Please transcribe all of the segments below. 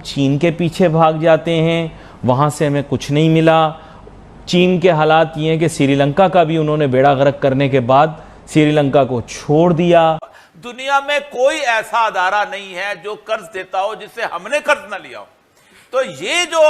चीन के पीछे भाग जाते हैं, वहाँ से हमें कुछ नहीं मिला। चीन के हालात ये हैं कि श्रीलंका का भी उन्होंने बेड़ा गर्क करने के बाद श्रीलंका को छोड़ दिया। दुनिया में कोई ऐसा अदारा नहीं है जो कर्ज देता हो जिससे हमने कर्ज ना लिया हो। तो ये जो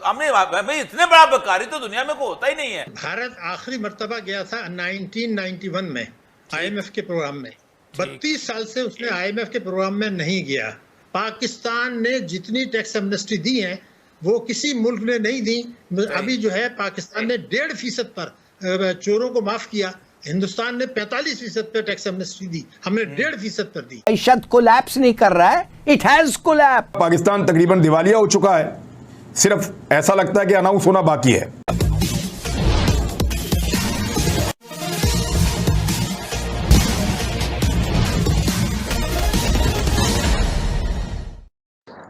हमने भाई इतने बड़ा बेकारी तो दुनिया में कोई होता ही नहीं है। भारत आखिरी मर्तबा गया था 1991 में IMF के प्रोग्राम में। 32 साल से उसने IMF के प्रोग्राम में नहीं गया। पाकिस्तान ने जितनी टैक्स एमनेस्टी दी है वो किसी मुल्क ने नहीं दी। अभी जो है पाकिस्तान ने 1.5% पर चोरों को माफ किया, हिंदुस्तान ने 45% पे टैक्स एमनेस्टी दी, हमने 1.5% पर दी। मईशत कोलैप्स नहीं कर रहा है, इट हैज कोलैप्स। पाकिस्तान तकरीबन दिवालिया हो चुका है, सिर्फ ऐसा लगता है कि अनाउंस होना बाकी है।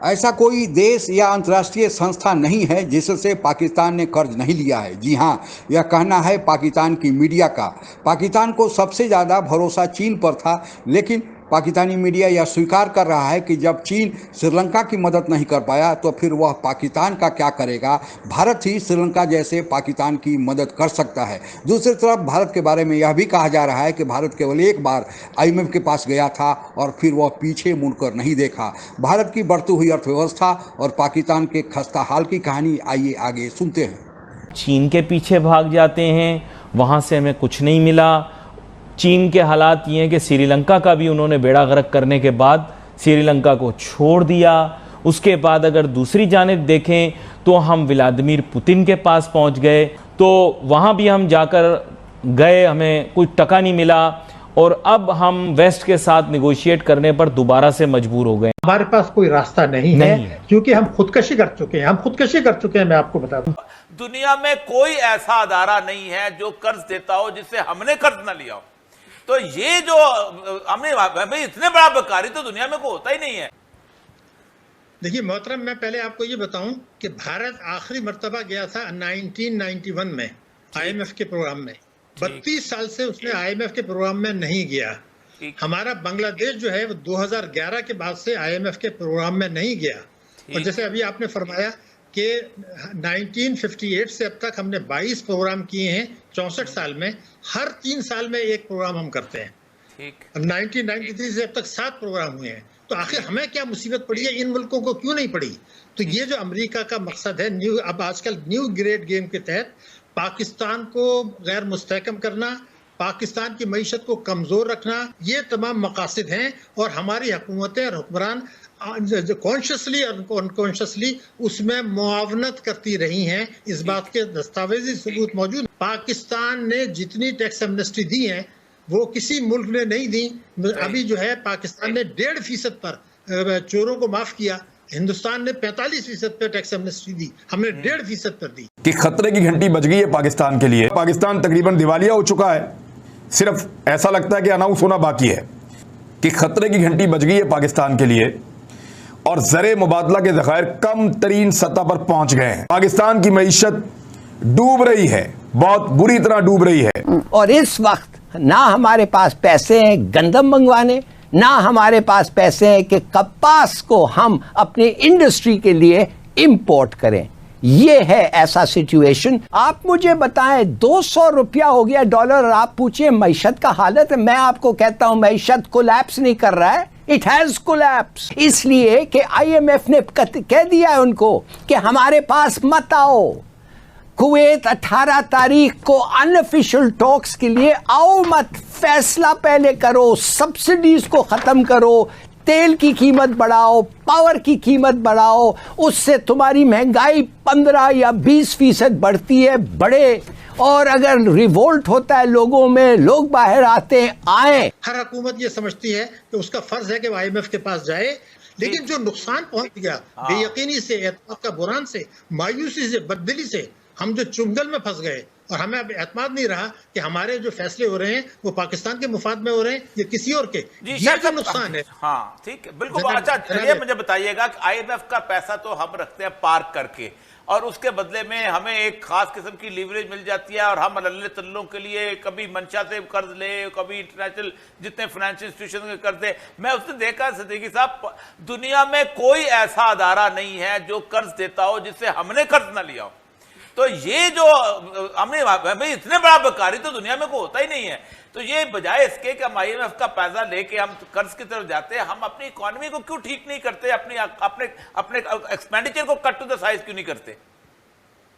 ऐसा कोई देश या अंतर्राष्ट्रीय संस्था नहीं है जिससे पाकिस्तान ने कर्ज नहीं लिया है। जी हाँ, यह कहना है पाकिस्तान की मीडिया का। पाकिस्तान को सबसे ज़्यादा भरोसा चीन पर था, लेकिन पाकिस्तानी मीडिया यह स्वीकार कर रहा है कि जब चीन श्रीलंका की मदद नहीं कर पाया तो फिर वह पाकिस्तान का क्या करेगा। भारत ही श्रीलंका जैसे पाकिस्तान की मदद कर सकता है। दूसरी तरफ भारत के बारे में यह भी कहा जा रहा है कि भारत केवल एक बार IMF के पास गया था और फिर वह पीछे मुड़कर नहीं देखा। भारत की बढ़ती हुई अर्थव्यवस्था और पाकिस्तान के खस्ता हाल की कहानी आइए आगे सुनते हैं। चीन के पीछे भाग जाते हैं, वहाँ से हमें कुछ नहीं मिला। चीन के हालात ये हैं कि श्रीलंका का भी उन्होंने बेड़ा गर्क करने के बाद श्रीलंका को छोड़ दिया। उसके बाद अगर दूसरी जानिब देखें तो हम व्लादिमीर पुतिन के पास पहुंच गए, तो वहाँ भी हम जाकर गए, हमें कोई टका नहीं मिला और अब हम वेस्ट के साथ निगोशिएट करने पर दोबारा से मजबूर हो गए। हमारे पास कोई रास्ता नहीं है क्योंकि हम खुदकशी कर चुके हैं। मैं आपको बता दूं, दुनिया में कोई ऐसा अदारा नहीं है जो कर्ज देता हो जिससे हमने कर्ज ना लिया हो। तो ये जो हमने भाई इतने बड़ा बेकारी तो दुनिया में कोई होता ही नहीं है। देखिए मोहतरम, मैं पहले आपको ये बताऊं कि भारत आखिरी मर्तबा गया था 1991 में IMF के प्रोग्राम में। 32 साल से उसने IMF के प्रोग्राम में नहीं गया। हमारा बांग्लादेश जो है वो 2011 के बाद से IMF के प्रोग्राम में नहीं गया। और जैसे अभी आपने फरमाया कि 1958 से अब तक हमने 22 प्रोग्राम किए हैं 64 साल में। हर 3 साल में एक प्रोग्राम हम करते हैं। अब 1993 से अब तक 7 प्रोग्राम हुए हैं। तो आखिर हमें क्या मुसीबत पड़ी है, इन मुल्कों को क्यों नहीं पड़ी? तो ये जो अमेरिका का मकसद है अब आजकल न्यू ग्रेड गेम के तहत पाकिस्तान को गैर मुस्तहकम करना, पाकिस्तान की मईशत को कमजोर रखना, ये तमाम मकासद हैं। और हमारी हुकूमतें और हुक्मरान कॉन्शियसली और अनकॉन्शियसली उसमें मुआवनत करती रही हैं। इस बात के दस्तावेजी सबूत मौजूद। पाकिस्तान ने जितनी टैक्स एमनेस्टी दी है वो किसी मुल्क ने नहीं दी। अभी जो है पाकिस्तान ने 1.5% पर चोरों को माफ किया, हिंदुस्तान ने 45% पे टैक्स एमनेस्टी दी, हमने 1.5% पर दी। कि खतरे की घंटी बज गई है पाकिस्तान के लिए। पाकिस्तान तकरीबन दिवालिया हो चुका है, सिर्फ ऐसा लगता है कि अनाउंस होना बाकी है। कि खतरे की घंटी बज गई है पाकिस्तान के लिए और ज़रे मुबादला के ज़खायर कम तरीन सतह पर पहुंच गए हैं। पाकिस्तान की मईशत डूब रही है, बहुत बुरी तरह डूब रही है। और इस वक्त ना हमारे पास पैसे हैं गंदम मंगवाने, ना हमारे पास पैसे हैं कि कपास को हम अपनी इंडस्ट्री के लिए इंपोर्ट करें। ये है ऐसा सिचुएशन। आप मुझे बताएं 200 रुपया हो गया डॉलर और आप पूछिए मईशत का हालत है। मैं आपको कहता हूं मईशत कोलैप्स नहीं कर रहा है, इट हैज कोलैप्स। इसलिए कि IMF ने कह दिया है उनको कि हमारे पास मत आओ। कुवैत 18 तारीख को अनऑफिशियल टॉक्स के लिए आओ मत, फैसला पहले करो, सब्सिडीज को खत्म करो, तेल की कीमत बढ़ाओ, पावर की कीमत बढ़ाओ, उससे तुम्हारी महंगाई 15 या 20% बढ़ती है बढ़े। और अगर रिवोल्ट होता है लोगों में, लोग बाहर आते आए। हर हुकूमत ये समझती है कि उसका फर्ज है कि वो IMF के पास जाए, लेकिन जो नुकसान पहुंच गया बेयकीनी से, एतमाद का बुरान से, मायूसी से, बददिली से, हम जो चुंगल में फंस गए और हमें अब एतमाद नहीं रहा कि हमारे जो फैसले हो रहे हैं वो पाकिस्तान के मुफाद में हो रहे हैं या किसी और के, ये जो नुकसान है। हाँ ठीक है, बिल्कुल। अच्छा ये मुझे बताइएगा कि IMF का पैसा तो हम रखते हैं पार्क करके और उसके बदले में हमें एक खास किस्म की लीवरेज मिल जाती है और हम अल्ले तल्लों के लिए कभी मंशा से कर्ज ले, कभी इंटरनेशनल जितने फाइनेंशियल इंस्टीट्यूशन के कर्ज दे। मैं उसने देखा सिद्दीकी साहब, दुनिया में कोई ऐसा अदारा नहीं है जो कर्ज देता हो जिससे हमने कर्ज ना लिया हो। तो ये जो हमने भाई इतने बड़ा बेकारी तो दुनिया में को होता ही नहीं है। तो ये बजाय इसके कि हम IMF का पैसा लेके हम कर्ज की तरफ जाते हैं, हम अपनी इकोनॉमी को क्यों ठीक नहीं करते, अपने एक्सपेंडिचर को कट टू द साइज क्यों नहीं करते?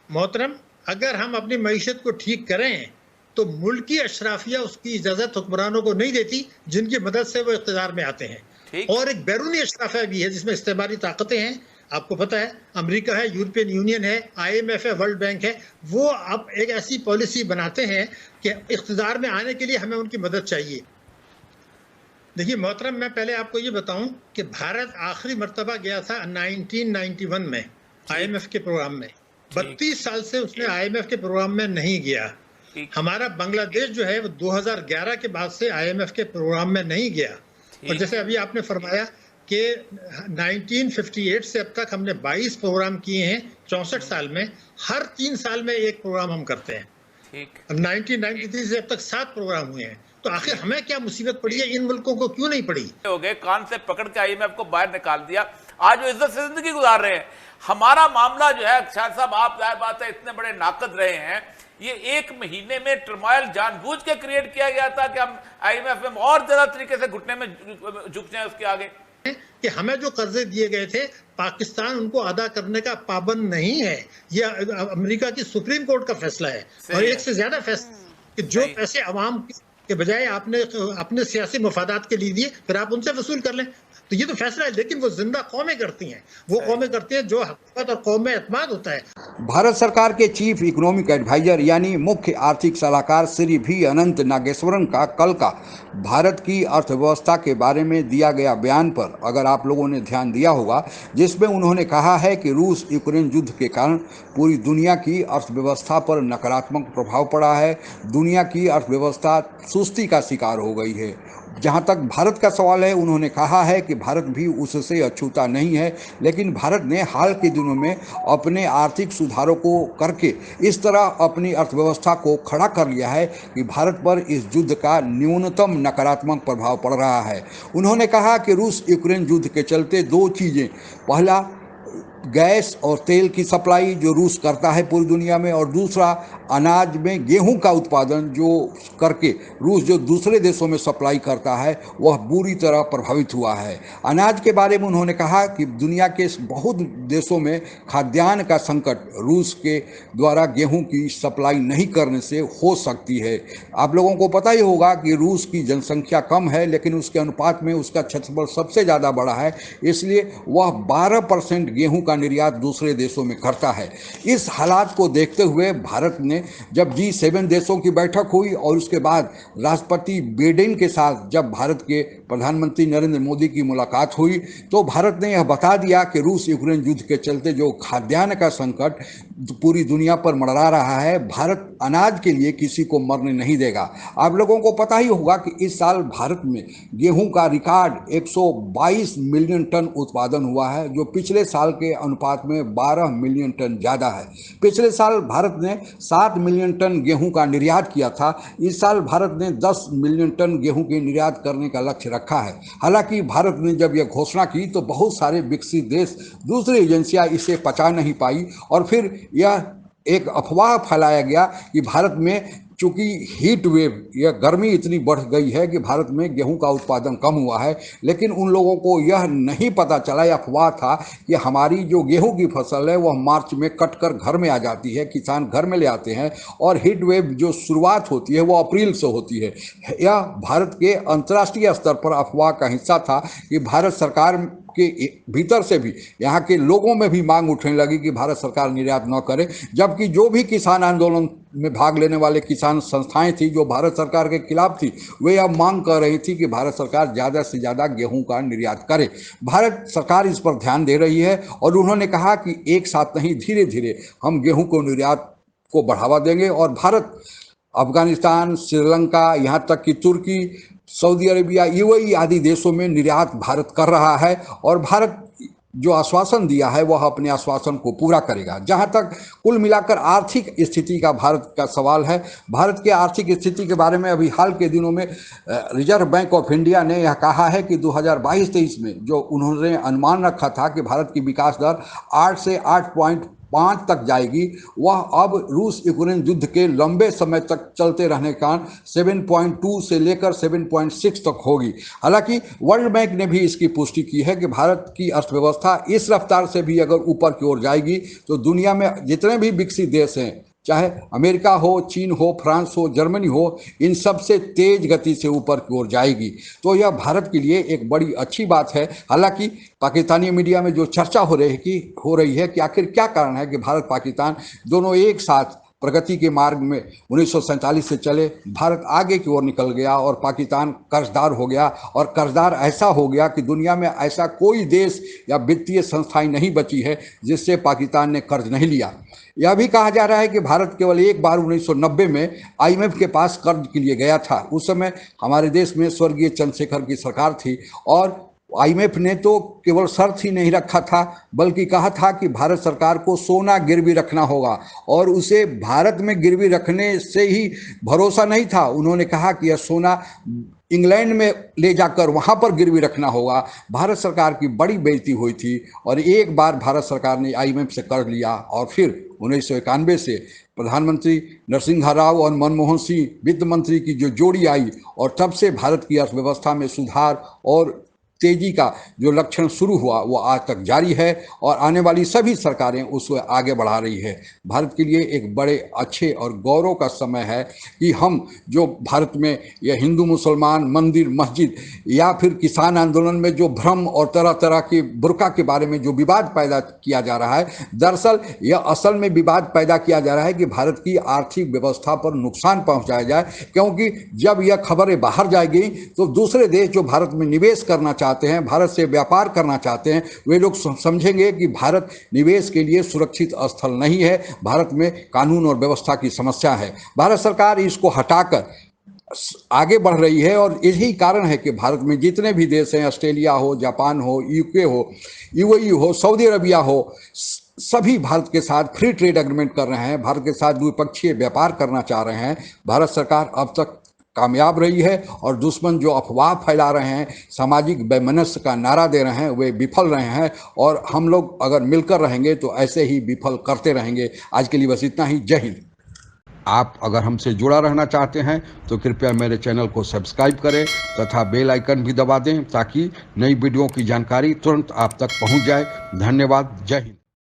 मोहतरम, अगर हम अपनी मईशत को ठीक करें तो मुल्की अशराफिया उसकी इजाजत हुक्मरानों को नहीं देती जिनकी मदद से वो इख्तियार में आते हैं। और एक बैरूनी अशराफिया भी है जिसमें इस्तेमारी ताकतें हैं। आपको पता है अमेरिका है, यूरोपियन यूनियन है, IMF है, वर्ल्ड बैंक है। वो अब एक ऐसी पॉलिसी बनाते हैं कि इख्तियार में आने के लिए हमें उनकी मदद चाहिए। देखिए मोहतरम, मैं पहले आपको ये बताऊं कि भारत आखिरी मर्तबा गया था 1991 में IMF के प्रोग्राम में। 32 साल से उसने IMF के प्रोग्राम में नहीं गया। हमारा बांग्लादेश जो है वो 2011 के बाद से IMF के प्रोग्राम में नहीं गया। और जैसे अभी आपने फरमाया कि 1958 से अब तक हमने 22 प्रोग्राम किए हैं 64 साल में। हर 3 साल में एक प्रोग्राम हम करते हैं। 1993 से अब तक 7 प्रोग्राम हुए हैं। तो आखिर हमें क्या मुसीबत पड़ी है, इन मुल्कों को क्यों नहीं पड़ी? हो गए कान से पकड़ के IMF को बाहर निकाल दिया, आज वो इज्जत से जिंदगी गुजार रहे हैं। हमारा मामला जो है शाह साहब, आप जाहिर बात है इतने बड़े नाकद रहे हैं, ये 1 महीने में टर्मोइल जानबूझ के क्रिएट किया गया था कि हम IMF में और ज्यादा तरीके से घुटने में झुक जाए उसके आगे। कि हमें जो कर्जे दिए गए थे पाकिस्तान उनको अदा करने का पाबंद नहीं है। यह अमेरिका की सुप्रीम कोर्ट का फैसला है और एक से ज्यादा फैसला कि जो पैसे अवाम के बजाय आपने अपने सियासी मफादात के लिए दिए फिर आप उनसे वसूल कर लें। तो ये तो फैसला है, लेकिन वो जिंदा कौमें करती हैं, वो कौमें करती हैं जो हकीकत और कौम में एतमाद होता है। भारत सरकार के चीफ इकोनॉमिक एडवाइजर यानी मुख्य आर्थिक सलाहकार श्री V अनंत नागेश्वरन का कल का भारत की अर्थव्यवस्था के बारे में दिया गया बयान पर अगर आप लोगों ने ध्यान दिया होगा, जिसमें उन्होंने कहा है कि रूस यूक्रेन युद्ध के कारण पूरी दुनिया की अर्थव्यवस्था पर नकारात्मक प्रभाव पड़ा है। दुनिया की अर्थव्यवस्था सुस्ती का शिकार हो गई है। जहाँ तक भारत का सवाल है, उन्होंने कहा है कि भारत भी उससे अछूता नहीं है, लेकिन भारत ने हाल के दिनों में अपने आर्थिक सुधारों को करके इस तरह अपनी अर्थव्यवस्था को खड़ा कर लिया है कि भारत पर इस युद्ध का न्यूनतम नकारात्मक प्रभाव पड़ रहा है। उन्होंने कहा कि रूस यूक्रेन युद्ध के चलते 2 चीज़ें, पहला गैस और तेल की सप्लाई जो रूस करता है पूरी दुनिया में, और दूसरा अनाज में गेहूं का उत्पादन जो करके रूस जो दूसरे देशों में सप्लाई करता है वह बुरी तरह प्रभावित हुआ है। अनाज के बारे में उन्होंने कहा कि दुनिया के बहुत देशों में खाद्यान्न का संकट रूस के द्वारा गेहूं की सप्लाई नहीं करने से हो सकती है। आप लोगों को पता ही होगा कि रूस की जनसंख्या कम है, लेकिन उसके अनुपात में उसका क्षेत्रफल सबसे ज़्यादा बड़ा है, इसलिए वह 12% गेहूं का निर्यात दूसरे देशों में करता है। इस हालात को देखते हुए भारत ने जब G7 देशों की बैठक हुई और उसके बाद राष्ट्रपति बाइडेन के साथ जब भारत के प्रधानमंत्री नरेंद्र मोदी की मुलाकात हुई, तो भारत ने यह बता दिया कि रूस यूक्रेन युद्ध के चलते जो खाद्यान्न का संकट पूरी दुनिया पर मंडरा रहा है, भारत अनाज के लिए किसी को मरने नहीं देगा। आप लोगों को पता ही होगा कि इस साल भारत में गेहूं का रिकॉर्ड 122 मिलियन टन उत्पादन हुआ है, जो पिछले साल के अनुपात में 12 मिलियन टन ज़्यादा है। पिछले साल भारत ने 7 मिलियन टन गेहूं का निर्यात किया था। इस साल भारत ने 10 मिलियन टन गेहूं के निर्यात करने का लक्ष्य रखा है। हालांकि भारत ने जब यह घोषणा की तो बहुत सारे विकसित देश, दूसरी एजेंसियां इसे पचा नहीं पाई और फिर यह एक अफवाह फैलाया गया कि भारत में चूँकि हीट वेव या गर्मी इतनी बढ़ गई है कि भारत में गेहूं का उत्पादन कम हुआ है, लेकिन उन लोगों को यह नहीं पता चला, यह अफवाह था कि हमारी जो गेहूं की फसल है वह मार्च में कट कर घर में आ जाती है, किसान घर में ले आते हैं और हीट वेव जो शुरुआत होती है वो अप्रैल से होती है। यह भारत के अंतर्राष्ट्रीय स्तर पर अफवाह का हिस्सा था कि भारत सरकार के भीतर से भी यहाँ के लोगों में भी मांग उठने लगी कि भारत सरकार निर्यात न करे, जबकि जो भी किसान आंदोलन में भाग लेने वाले किसान संस्थाएं थी जो भारत सरकार के खिलाफ थी, वे अब मांग कर रही थी कि भारत सरकार ज़्यादा से ज़्यादा गेहूं का निर्यात करे। भारत सरकार इस पर ध्यान दे रही है और उन्होंने कहा कि एक साथ नहीं, धीरे धीरे हम गेहूं को निर्यात को बढ़ावा देंगे और भारत अफगानिस्तान, श्रीलंका, यहाँ तक कि तुर्की, सऊदी अरेबिया, यूएई आदि देशों में निर्यात भारत कर रहा है और भारत जो आश्वासन दिया है वह अपने आश्वासन को पूरा करेगा। जहां तक कुल मिलाकर आर्थिक स्थिति का भारत का सवाल है, भारत की आर्थिक स्थिति के बारे में अभी हाल के दिनों में रिजर्व बैंक ऑफ इंडिया ने यह कहा है कि 2022-23 में जो उन्होंने अनुमान रखा था कि भारत की विकास दर 8 से 8.5 तक जाएगी, वह अब रूस यूक्रेन युद्ध के लंबे समय तक चलते रहने का 7.2 से लेकर 7.6 तक होगी। हालांकि वर्ल्ड बैंक ने भी इसकी पुष्टि की है कि भारत की अर्थव्यवस्था इस रफ्तार से भी अगर ऊपर की ओर जाएगी तो दुनिया में जितने भी विकसित देश हैं, चाहे अमेरिका हो, चीन हो, फ्रांस हो, जर्मनी हो, इन सब से तेज गति से ऊपर की ओर जाएगी। तो यह भारत के लिए एक बड़ी अच्छी बात है। हालांकि पाकिस्तानी मीडिया में जो चर्चा हो रही है कि आखिर क्या कारण है कि भारत पाकिस्तान दोनों एक साथ प्रगति के मार्ग में 1947 से चले, भारत आगे की ओर निकल गया और पाकिस्तान कर्जदार हो गया, और कर्जदार ऐसा हो गया कि दुनिया में ऐसा कोई देश या वित्तीय संस्थाएं नहीं बची है जिससे पाकिस्तान ने कर्ज नहीं लिया। यह भी कहा जा रहा है कि भारत केवल एक बार 1990 में आईएमएफ के पास कर्ज के लिए गया था। उस समय हमारे देश में स्वर्गीय चंद्रशेखर की सरकार थी और आईएमएफ ने तो केवल शर्त ही नहीं रखा था बल्कि कहा था कि भारत सरकार को सोना गिरवी रखना होगा, और उसे भारत में गिरवी रखने से ही भरोसा नहीं था। उन्होंने कहा कि यह सोना इंग्लैंड में ले जाकर वहां पर गिरवी रखना होगा। भारत सरकार की बड़ी बेइज्जती हुई थी और एक बार भारत सरकार ने आईएमएफ से कर्ज लिया और फिर 1991 से प्रधानमंत्री नरसिम्हा राव और मनमोहन सिंह वित्त मंत्री की जो जोड़ी आई और तब से भारत की अर्थव्यवस्था में सुधार और तेजी का जो लक्षण शुरू हुआ वो आज तक जारी है और आने वाली सभी सरकारें उसको आगे बढ़ा रही है। भारत के लिए एक बड़े अच्छे और गौरव का समय है कि हम जो भारत में यह हिंदू मुसलमान, मंदिर, मस्जिद या फिर किसान आंदोलन में जो भ्रम और तरह तरह के बुर्का के बारे में जो विवाद पैदा किया जा रहा है, दरअसल यह असल में विवाद पैदा किया जा रहा है कि भारत की आर्थिक व्यवस्था पर नुकसान पहुँचाया जाए, क्योंकि जब यह खबरें बाहर जाएगी तो दूसरे देश जो भारत में निवेश करना चाहते हैं, भारत से व्यापार करना चाहते हैं, वे लोग समझेंगे कि भारत निवेश के लिए सुरक्षित स्थल नहीं है, भारत में कानून और व्यवस्था की समस्या है। भारत सरकार इसको हटाकर आगे बढ़ रही है और यही कारण है कि भारत में जितने भी देश हैं, ऑस्ट्रेलिया हो, जापान हो, यूके हो, यूएई हो, सऊदी अरबिया हो, सभी भारत के साथ फ्री ट्रेड एग्रीमेंट कर रहे हैं, भारत के साथ द्विपक्षीय व्यापार करना चाह रहे हैं। भारत सरकार अब तक कामयाब रही है और दुश्मन जो अफवाह फैला रहे हैं, सामाजिक वैमनस्य का नारा दे रहे हैं, वे विफल रहे हैं और हम लोग अगर मिलकर रहेंगे तो ऐसे ही विफल करते रहेंगे। आज के लिए बस इतना ही। जय हिंद। आप अगर हमसे जुड़ा रहना चाहते हैं तो कृपया मेरे चैनल को सब्सक्राइब करें तथा बेल आइकन भी दबा दें ताकि नई वीडियो की जानकारी तुरंत आप तक पहुंच जाए। धन्यवाद। जय हिंद।